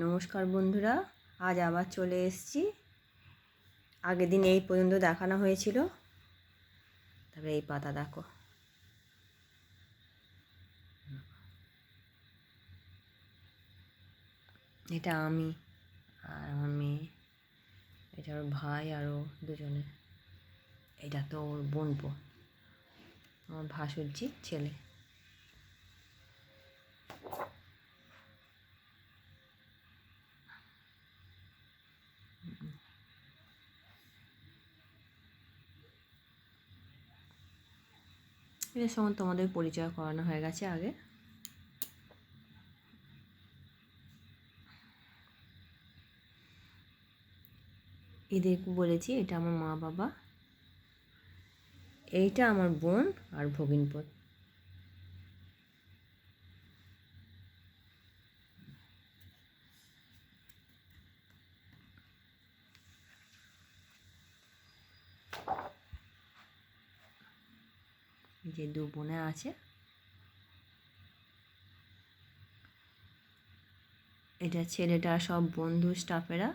নমস্কার বন্ধুরা, আজ আবার চলে এসেছি। আগের দিন এই পর্যন্ত দেখানো হয়েছিল, তবে এই পাতা দেখো। এটা আমি আর আমার মেয়ে, এটা ওর ভাই আরও দুজনে, এটা তো ওর বোনপো, আমার ভাসুরজি ছেলে। এদের সঙ্গে তোমাদের পরিচয় করানো হয়ে গেছে আগে। এদের বলেছি এটা আমার মা বাবা, এইটা আমার বোন আর ভগিনপো। যে দু বোনে আছে, এটা ছেলেটা সব বন্ধু স্টাফেরা।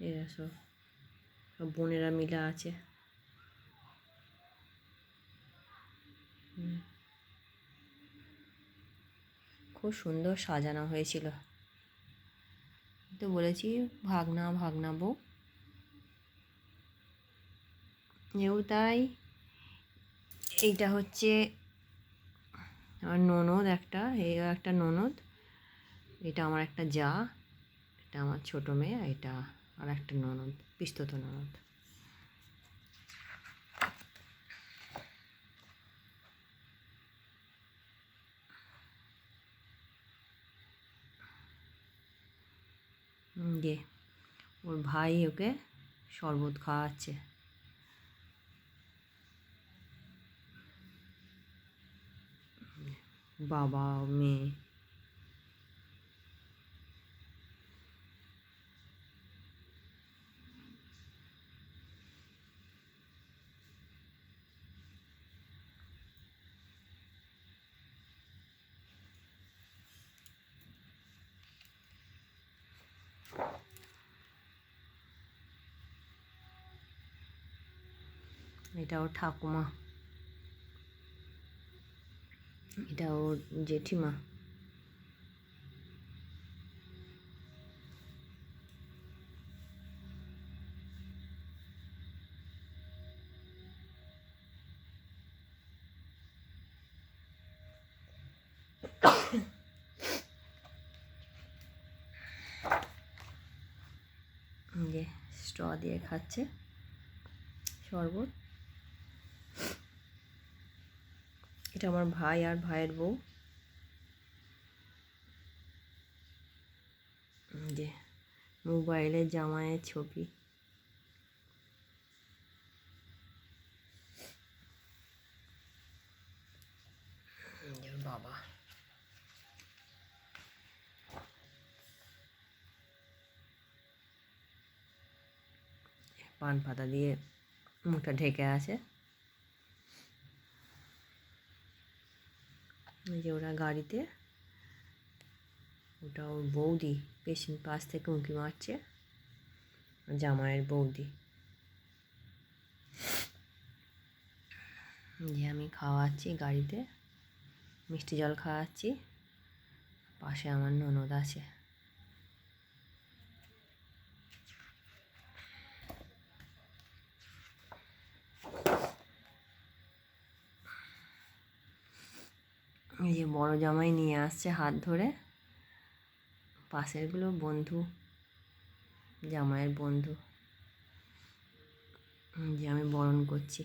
এরা সব বোনেরা মিলে আছে। খুব সুন্দর সাজানো হয়েছিল। তো বলেছি ভাগনা ভাগনা বউ, এও তাই। এইটা হচ্ছে আমার ননদ, একটা ননদ, এটা আমার একটা জা, এটা আমার ছোটো মেয়ে, এটা আর একটা ননদ, পিস্তত ননদ। যে ওর ভাই ওকে শরবত খাওয়াচ্ছে। বাবা মেয়ে, এটা ওর ঠাকুমা, এটা ওর জেঠিমা। যে স্ট্র দিয়ে খাচ্ছে শরবত। এটা আমার ভাই আর ভাইয়ের বউ। যে মোবাইলে জামাইয়ের ছবি। বাবা, পান পাতা দিয়ে মুখটা ঢেকে আছে। যে ওরা গাড়িতে, ওটা ওর বৌদি পেছন পাশ থেকে উঁকি মারছে, জামাইয়ের বৌদি। যে আমি খাওয়াচ্ছি গাড়িতে, মিষ্টি জল খাওয়াচ্ছি, পাশে আমার ননদ আছে। এই যে বড় জামাই নিয়ে আসছে হাত ধরে, পাশেরগুলো বন্ধু, জামাইয়ের বন্ধু। যে আমি বরণ করছি।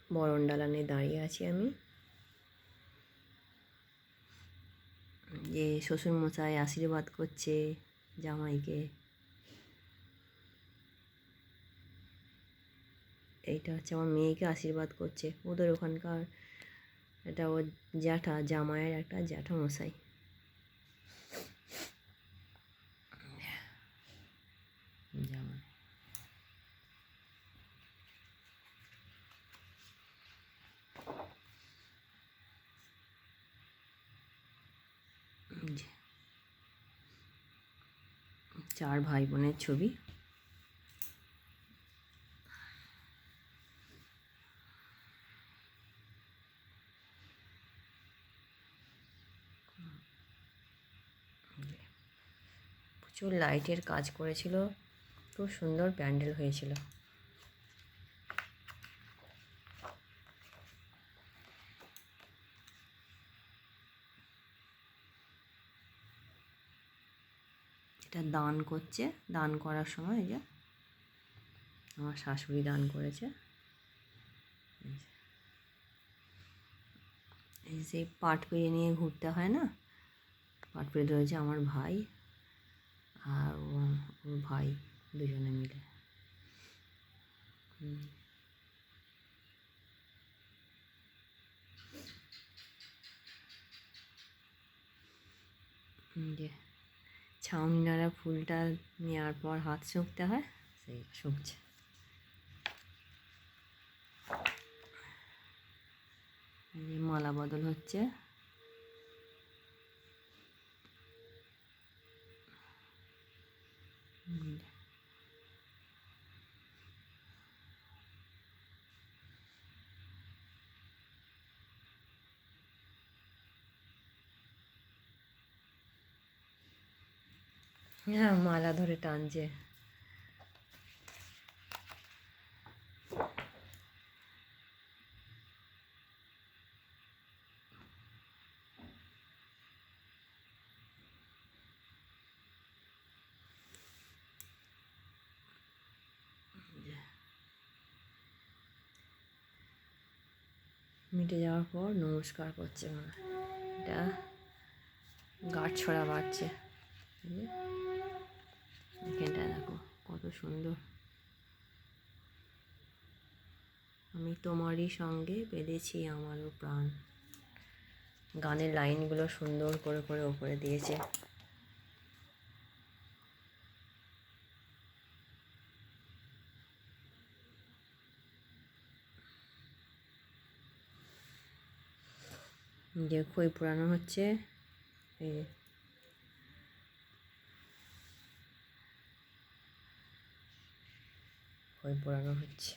বরণ ডালা নিয়ে দাঁড়িয়ে আছি আমি। যে শ্বশুরমশাই আশীর্বাদ করছে জামাইকে। এইটা হচ্ছে আমার মেয়েকে আশীর্বাদ করছে। ওদের ওখানকার এটা ওর জ্যাঠা, জামাইয়ের একটা জ্যাঠা মশাই। জামাই চার ভাই বোনের ছবি। প্রচুর লাইটের কাজ করেছিল, খুব সুন্দর প্যান্ডেল হয়েছিল। এটা দান করছে, দান করার সময় এই যে আমার শাশুড়ি দান করেছে। এই যে পাট পেয়ে নিয়ে ঘুরতে হয় না, পাট পেয়ে রয়েছে আমার ভাই আর ওর ভাই, দুজনে মিলে। যে ছাউনি নাড়া ফুলটা নেওয়ার পর হাত শুঁকতে হয়, সেই শুঁকছে। মালা বদল হচ্ছে। হ্যাঁ, মালা ধরে টানছে। মিটে যাওয়ার পর নমস্কার করছে মা। এটা গাছ ছড়া বাড়ছে, এখানটা দেখো কত সুন্দর। আমি তোমারই সঙ্গে বেঁধেছি আমারও প্রাণ। গানের লাইনগুলো সুন্দর করে করে ওপরে দিয়েছে। যে খই পোড়ানো হচ্ছে, এই খই পোড়ানো হচ্ছে।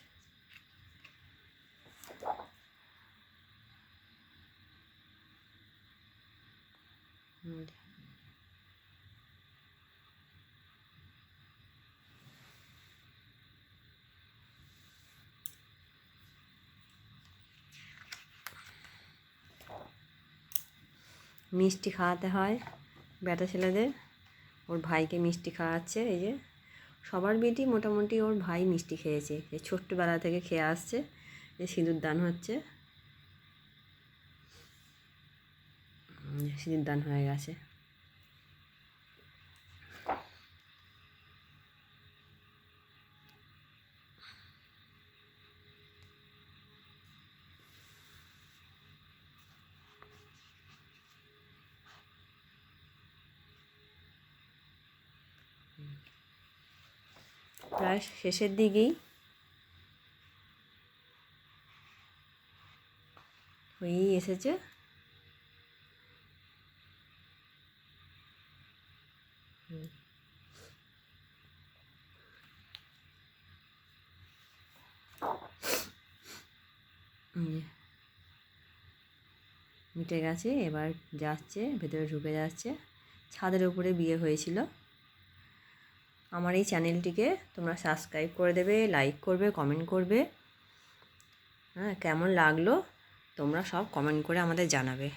মিষ্টি খাওয়াতে হয় বেটা ছেলেদের, ওর ভাইকে মিষ্টি খাওয়াচ্ছে। এই যে সবার বেটি মোটামুটি ওর ভাই মিষ্টি খেয়েছে, এই ছোট্টবেলা থেকে খেয়ে আসছে। যে সিঁদুর দান হচ্ছে, সিঁদুর দান হয়ে গেছে। প্রায় শেষের দিকেই হয়েই এসেছে। মিটে গেছে, এবার যাচ্ছে ভেতরে, ঢুকে যাচ্ছে। ছাদের উপরে বিয়ে হয়েছিল। আমার এই চ্যানেলটিকে তোমরা সাবস্ক্রাইব করে দেবে, লাইক করবে, কমেন্ট করবে। হ্যাঁ, কেমন লাগলো তোমরা সব কমেন্ট করে আমাদের জানাবে।